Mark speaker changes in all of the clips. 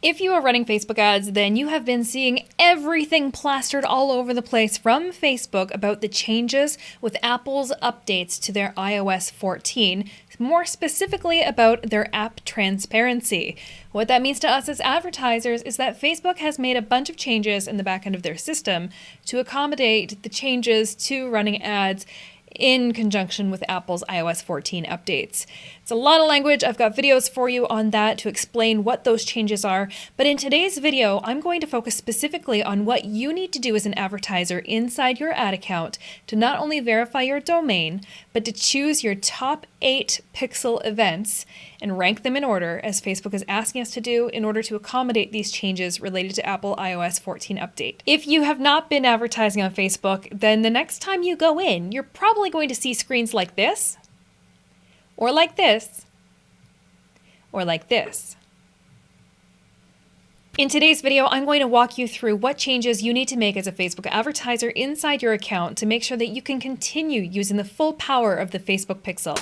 Speaker 1: If you are running Facebook ads, then you have been seeing everything plastered all over the place from Facebook about the changes with Apple's updates to their iOS 14, more specifically about their app transparency. What that means to us as advertisers is that Facebook has made a bunch of changes in the back end of their system to accommodate the changes to running ads in conjunction with Apple's iOS 14 updates. It's a lot of language. I've got videos for you on that to explain what those changes are. But in today's video, I'm going to focus specifically on what you need to do as an advertiser inside your ad account to not only verify your domain, but to choose your top 8 pixel events and rank them in order, as Facebook is asking us to do, in order to accommodate these changes related to Apple iOS 14 update. If you have not been advertising on Facebook, then the next time you go in, you're probably going to see screens like this, or like this, or like this. In today's video, I'm going to walk you through what changes you need to make as a Facebook advertiser inside your account to make sure that you can continue using the full power of the Facebook pixel.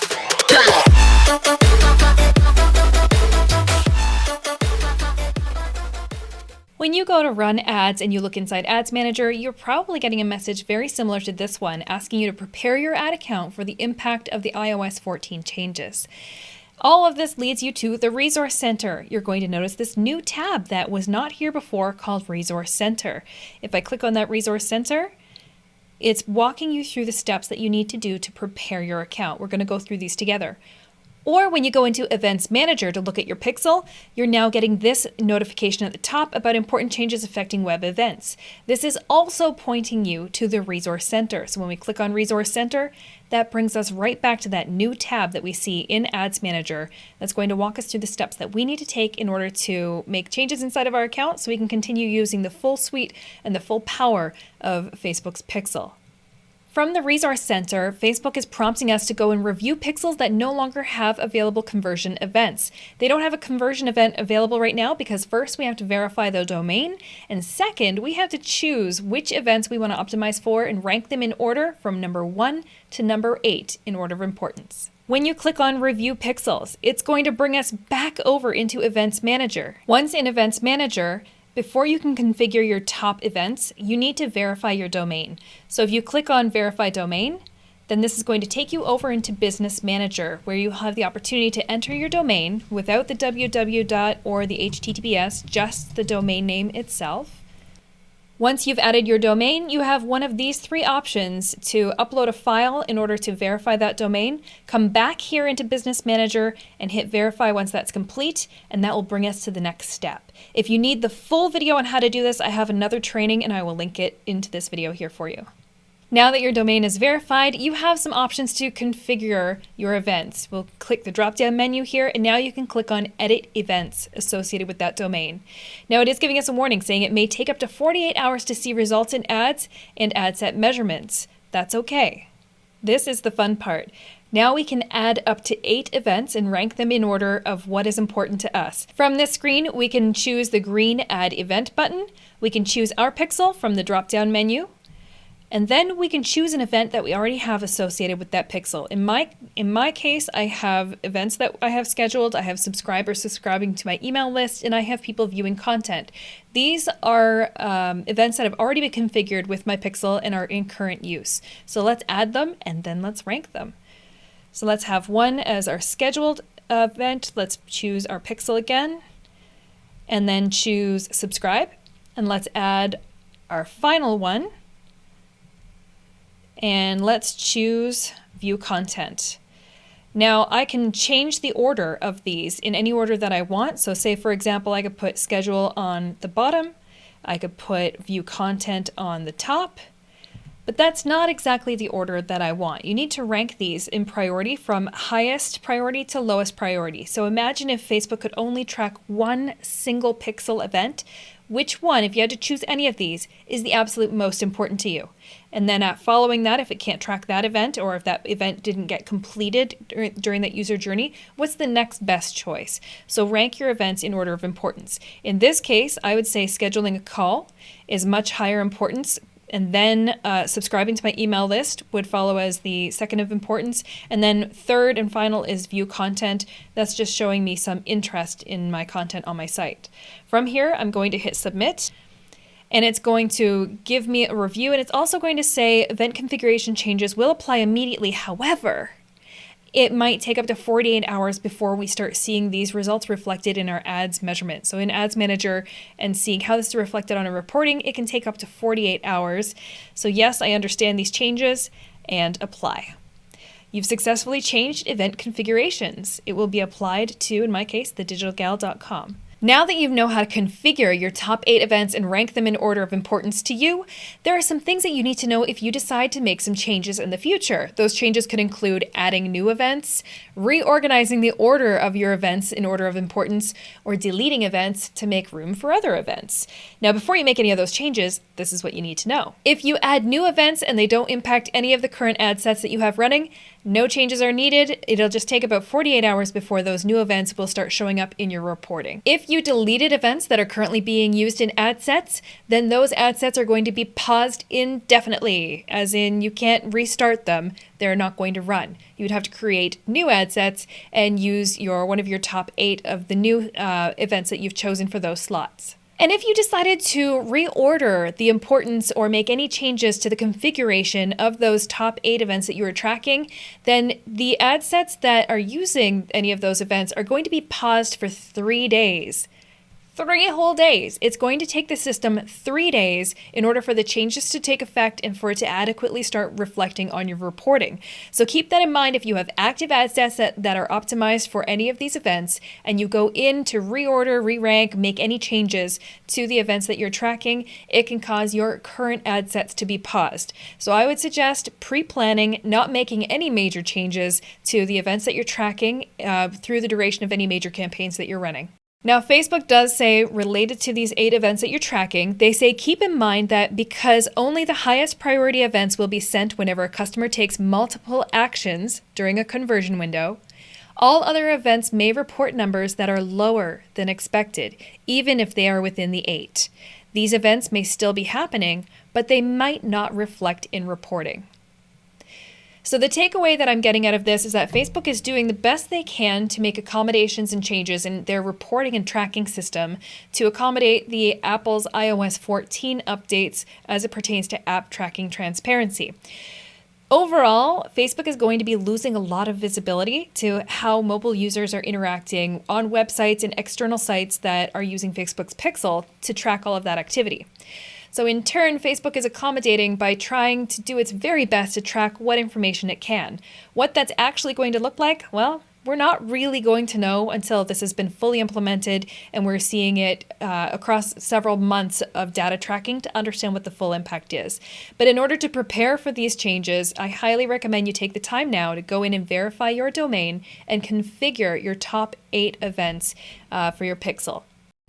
Speaker 1: When you go to run ads and you look inside Ads Manager, you're probably getting a message very similar to this one, asking you to prepare your ad account for the impact of the iOS 14 changes. All of this leads you to the Resource Center. You're going to notice this new tab that was not here before called Resource Center. If I click on that Resource Center, it's walking you through the steps that you need to do to prepare your account. We're going to go through these together. Or when you go into Events Manager to look at your pixel, you're now getting this notification at the top about important changes affecting web events. This is also pointing you to the Resource Center. So when we click on Resource Center, that brings us right back to that new tab that we see in Ads Manager that's going to walk us through the steps that we need to take in order to make changes inside of our account so we can continue using the full suite and the full power of Facebook's pixel. From the Resource Center, Facebook is prompting us to go and review pixels that no longer have available conversion events. They don't have a conversion event available right now because first we have to verify the domain, and second, we have to choose which events we want to optimize for and rank them in order from number 1 to number 8 in order of importance. When you click on Review Pixels, it's going to bring us back over into Events Manager. Once in Events Manager, before you can configure your top events, you need to verify your domain. So if you click on Verify Domain, then this is going to take you over into Business Manager, where you have the opportunity to enter your domain without the www or the HTTPS, just the domain name itself. Once you've added your domain, you have one of these 3 options to upload a file in order to verify that domain. Come back here into Business Manager and hit verify once that's complete, and that will bring us to the next step. If you need the full video on how to do this, I have another training and I will link it into this video here for you. Now that your domain is verified, you have some options to configure your events. We'll click the drop-down menu here, and now you can click on Edit Events associated with that domain. Now it is giving us a warning saying it may take up to 48 hours to see results in ads and ad set measurements. That's okay. This is the fun part. Now we can add up to 8 events and rank them in order of what is important to us. From this screen, we can choose the green Add Event button. We can choose our pixel from the drop-down menu. And then we can choose an event that we already have associated with that pixel. In my case, I have events that I have scheduled, I have subscribers subscribing to my email list, and I have people viewing content. These are events that have already been configured with my pixel and are in current use. So let's add them and then let's rank them. So let's have one as our scheduled event. Let's choose our pixel again and then choose subscribe. And let's add our final one. And let's choose View Content. Now I can change the order of these in any order that I want. So say for example, I could put Schedule on the bottom, I could put View Content on the top, but that's not exactly the order that I want. You need to rank these in priority from highest priority to lowest priority. So imagine if Facebook could only track one single pixel event. Which one, if you had to choose any of these, is the absolute most important to you? And then following that, if it can't track that event or if that event didn't get completed during that user journey, what's the next best choice? So rank your events in order of importance. In this case, I would say scheduling a call is much higher importance And then subscribing to my email list would follow as the second of importance. And then third and final is view content. That's just showing me some interest in my content on my site. From here, I'm going to hit submit. And it's going to give me a review. And it's also going to say event configuration changes will apply immediately. However, it might take up to 48 hours before we start seeing these results reflected in our ads measurement. So in Ads Manager and seeing how this is reflected on our reporting, it can take up to 48 hours. So yes, I understand these changes and apply. You've successfully changed event configurations. It will be applied to, in my case, thedigitalgal.com. Now that you know how to configure your top 8 events and rank them in order of importance to you, there are some things that you need to know if you decide to make some changes in the future. Those changes could include adding new events, reorganizing the order of your events in order of importance, or deleting events to make room for other events. Now, before you make any of those changes, this is what you need to know. If you add new events and they don't impact any of the current ad sets that you have running, no changes are needed. It'll just take about 48 hours before those new events will start showing up in your reporting. If you deleted events that are currently being used in ad sets, then those ad sets are going to be paused indefinitely, as in you can't restart them. They're not going to run. You would have to create new ad sets and use one of your top 8 of the new events that you've chosen for those slots. And if you decided to reorder the importance or make any changes to the configuration of those top 8 events that you were tracking, then the ad sets that are using any of those events are going to be paused for 3 days. 3 whole days. It's going to take the system 3 days in order for the changes to take effect and for it to adequately start reflecting on your reporting. So keep that in mind if you have active ad sets that are optimized for any of these events and you go in to reorder, re-rank, make any changes to the events that you're tracking, it can cause your current ad sets to be paused. So I would suggest pre-planning, not making any major changes to the events that you're tracking through the duration of any major campaigns that you're running. Now, Facebook does say, related to these 8 events that you're tracking, they say keep in mind that because only the highest priority events will be sent whenever a customer takes multiple actions during a conversion window, all other events may report numbers that are lower than expected, even if they are within the 8. These events may still be happening, but they might not reflect in reporting. So the takeaway that I'm getting out of this is that Facebook is doing the best they can to make accommodations and changes in their reporting and tracking system to accommodate the Apple's iOS 14 updates as it pertains to app tracking transparency. Overall, Facebook is going to be losing a lot of visibility to how mobile users are interacting on websites and external sites that are using Facebook's Pixel to track all of that activity. So in turn, Facebook is accommodating by trying to do its very best to track what information it can. What that's actually going to look like, well, we're not really going to know until this has been fully implemented and we're seeing it across several months of data tracking to understand what the full impact is. But in order to prepare for these changes, I highly recommend you take the time now to go in and verify your domain and configure your top 8 events for your Pixel.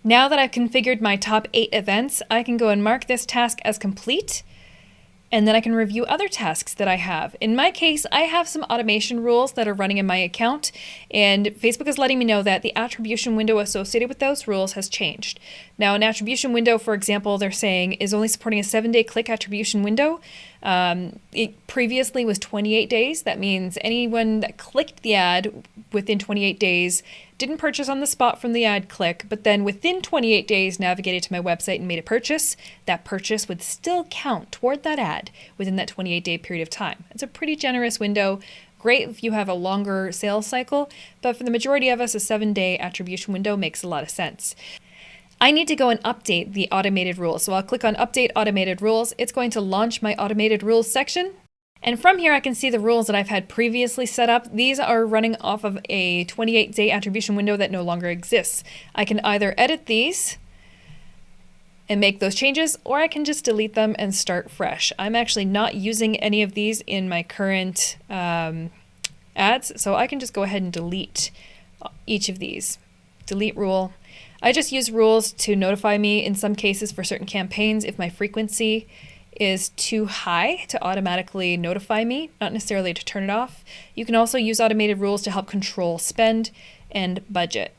Speaker 1: Now that I've configured my top 8 events, I can go and mark this task as complete, and then I can review other tasks that I have. In my case, I have some automation rules that are running in my account, and Facebook is letting me know that the attribution window associated with those rules has changed. Now, an attribution window, for example, they're saying is only supporting a 7-day click attribution window. It previously was 28 days. That means anyone that clicked the ad within 28 days didn't purchase on the spot from the ad click, but then within 28 days navigated to my website and made a purchase, that purchase would still count toward that ad within that 28-day period of time. It's a pretty generous window. Great if you have a longer sales cycle, but for the majority of us, a 7-day attribution window makes a lot of sense. I need to go and update the automated rules. So I'll click on Update Automated Rules. It's going to launch my Automated Rules section. And from here, I can see the rules that I've had previously set up. These are running off of a 28-day attribution window that no longer exists. I can either edit these and make those changes, or I can just delete them and start fresh. I'm actually not using any of these in my current ads, so I can just go ahead and delete each of these. Delete rule. I just use rules to notify me in some cases for certain campaigns if my frequency is too high to automatically notify me, not necessarily to turn it off. You can also use automated rules to help control spend and budget.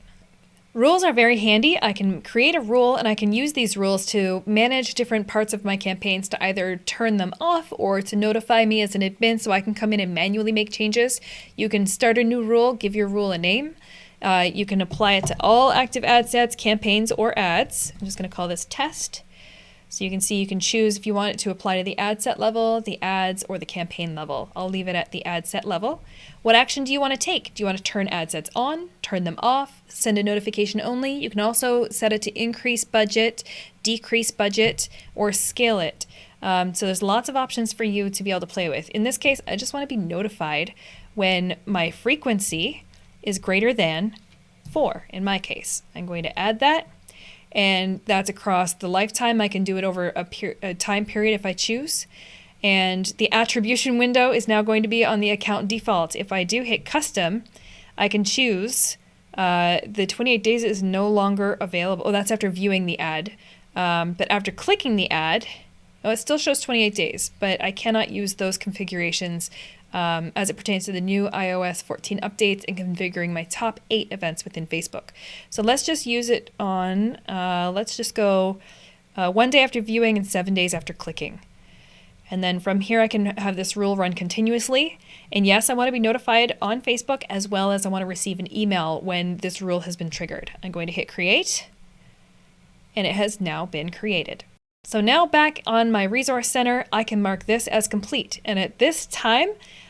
Speaker 1: Rules are very handy. I can create a rule and I can use these rules to manage different parts of my campaigns to either turn them off or to notify me as an admin so I can come in and manually make changes. You can start a new rule, give your rule a name. You can apply it to all active ad sets, campaigns, or ads. I'm just going to call this test. So you can see you can choose if you want it to apply to the ad set level, the ads, or the campaign level. I'll leave it at the ad set level. What action do you want to take? Do you want to turn ad sets on, turn them off, send a notification only? You can also set it to increase budget, decrease budget, or scale it. So there's lots of options for you to be able to play with. In this case, I just want to be notified when my frequency is greater than 4 in my case. I'm going to add that. And that's across the lifetime. I can do it over a time period if I choose. And the attribution window is now going to be on the account default. If I do hit custom, I can choose the 28 days is no longer available. Oh, that's after viewing the ad. But after clicking the ad, it still shows 28 days, but I cannot use those configurations as it pertains to the new iOS 14 updates and configuring my top 8 events within Facebook. So let's just use it on, let's just go 1 day after viewing and 7 days after clicking. And then from here I can have this rule run continuously. And yes, I want to be notified on Facebook as well as I want to receive an email when this rule has been triggered. I'm going to hit create, and it has now been created. So now back on my resource center, I can mark this as complete. And at this time,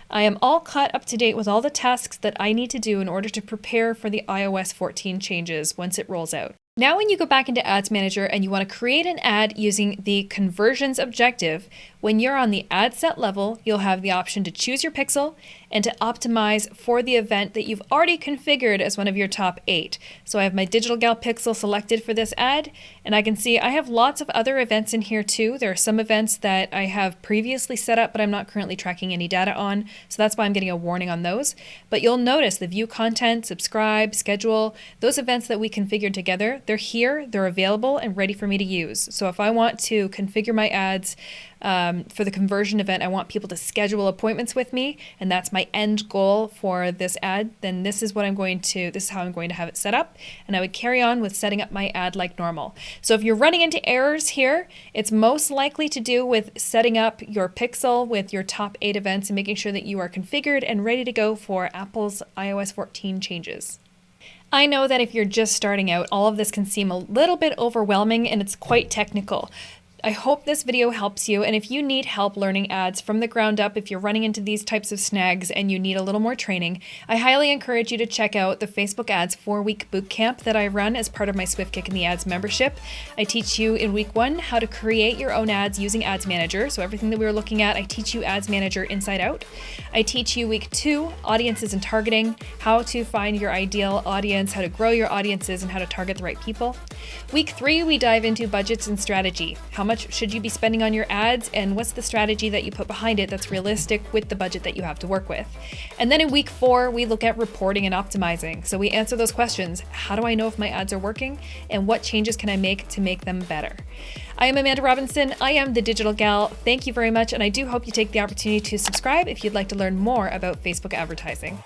Speaker 1: I am all caught up to date with all the tasks that I need to do in order to prepare for the iOS 14 changes once it rolls out. Now when you go back into Ads Manager and you want to create an ad using the conversions objective, when you're on the ad set level, you'll have the option to choose your pixel and to optimize for the event that you've already configured as one of your top 8. So I have my Digital Gal pixel selected for this ad, and I can see I have lots of other events in here too. There are some events that I have previously set up, but I'm not currently tracking any data on, so that's why I'm getting a warning on those. But you'll notice the view content, subscribe, schedule, those events that we configured together, they're here, they're available and ready for me to use. So if I want to configure my ads for the conversion event, I want people to schedule appointments with me, and that's my end goal for this ad, then this is how I'm going to have it set up, and I would carry on with setting up my ad like normal. So if you're running into errors here, it's most likely to do with setting up your pixel with your top 8 events and making sure that you are configured and ready to go for Apple's iOS 14 changes. I know that if you're just starting out, all of this can seem a little bit overwhelming and it's quite technical. I hope this video helps you, and if you need help learning ads from the ground up, if you're running into these types of snags and you need a little more training, I highly encourage you to check out the Facebook Ads 4-week bootcamp that I run as part of my Swift Kick in the Ads membership. I teach you in week 1 how to create your own ads using Ads Manager, so everything that we were looking at, I teach you Ads Manager inside out. I teach you week 2, audiences and targeting, how to find your ideal audience, how to grow your audiences, and how to target the right people. Week 3, we dive into budgets and strategy. How much should you be spending on your ads, and what's the strategy that you put behind it that's realistic with the budget that you have to work with. And then in week 4, we look at reporting and optimizing. So we answer those questions. How do I know if my ads are working, and what changes can I make to make them better? I am Amanda Robinson. I am the Digital Gal. Thank you very much, and I do hope you take the opportunity to subscribe if you'd like to learn more about Facebook advertising.